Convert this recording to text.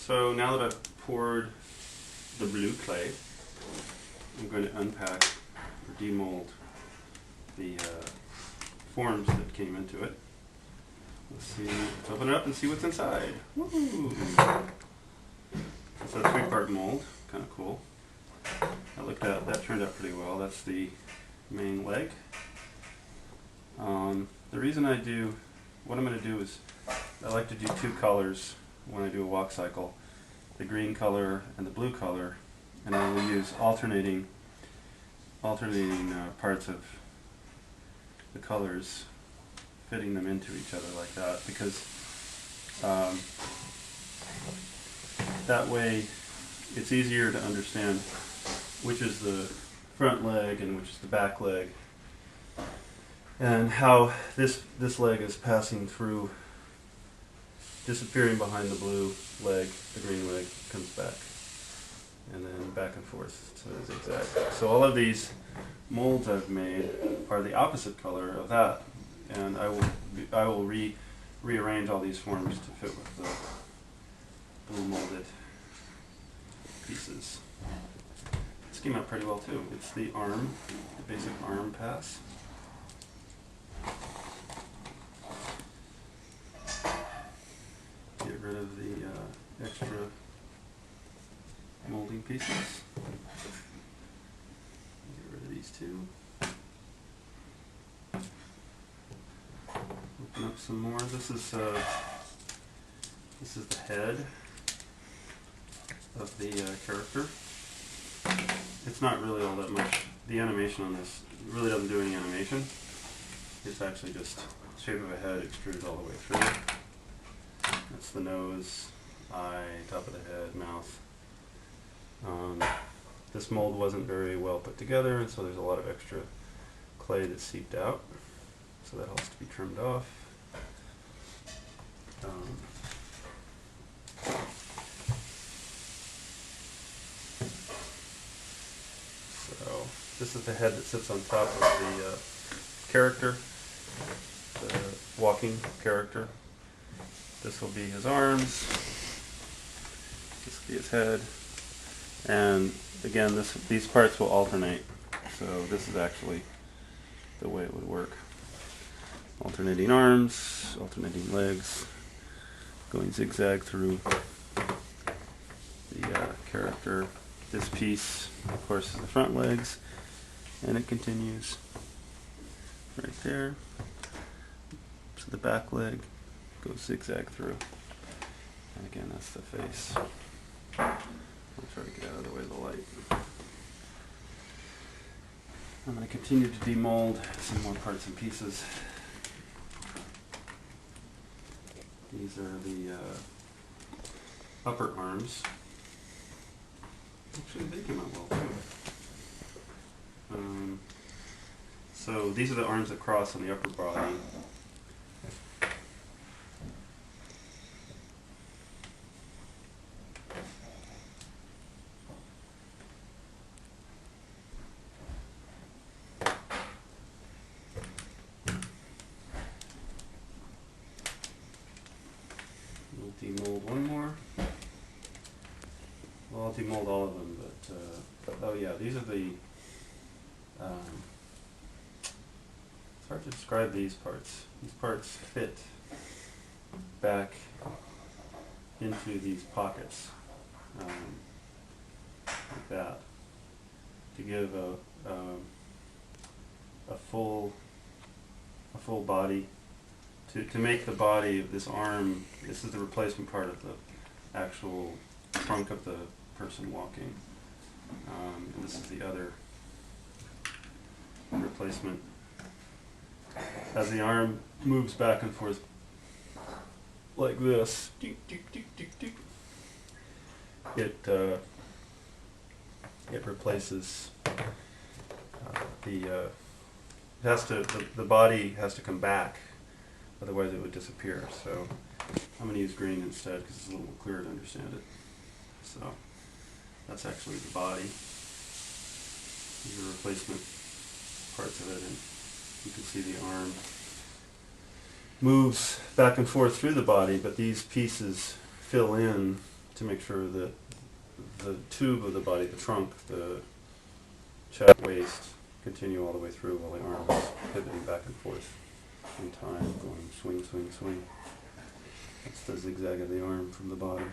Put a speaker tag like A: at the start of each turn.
A: So now that I've poured the blue clay, I'm going to unpack or demold the forms that came into it. Let's see, let's open it up and see what's inside. Woo! It's a 3-part mold, kind of cool. That turned out pretty well. That's the main leg. The reason what I'm going to do is, I like to do 2 colors when I do a walk cycle, the green color and the blue color, and I will use alternating parts of the colors, fitting them into each other like that, because that way it's easier to understand which is the front leg and which is the back leg, and how this leg is passing through, disappearing behind the blue leg, the green leg comes back, and then back and forth to the zigzag. So all of these molds I've made are the opposite color of that, and I will rearrange all these forms to fit with the blue molded pieces. This came out pretty well too. It's the arm, the basic arm pass. Get rid of the extra molding pieces. Get rid of these 2. Open up some more. This is the head of the character. It's not really all that much. The animation on this really doesn't do any animation. It's actually just shape of a head extruded all the way through. That's the nose, eye, top of the head, mouth. This mold wasn't very well put together, and so there's a lot of extra clay that seeped out. So that has to be trimmed off. So this is the head that sits on top of the character, the walking character. This will be his arms, this will be his head, and again these parts will alternate, so this is actually the way it would work. Alternating arms, alternating legs, going zigzag through the character. This piece, of course, is the front legs, and it continues right there. So the back leg goes zigzag through, and again that's the face. I'll try to get out of the way of the light. I'm going to continue to demold some more parts and pieces. These are the upper arms. Actually, they came out well too. So these are the arms that cross on the upper body. Demold one more. Well, I'll demold all of them, but oh yeah, these are the. It's hard to describe these parts. These parts fit back into these pockets, like that, to give a full body. To make the body of this arm, this is the replacement part of the actual trunk of the person walking. And this is the other replacement. As the arm moves back and forth like this, it replaces the body has to come back. Otherwise it would disappear. So I'm going to use green instead because it's a little more clear to understand it. So that's actually the body. These are replacement parts of it, and you can see the arm moves back and forth through the body, but these pieces fill in to make sure that the tube of the body, the trunk, the chest, waist, continue all the way through while the arm is pivoting back and forth in time, going swing, swing, swing. That's the zigzag of the arm from the bottom.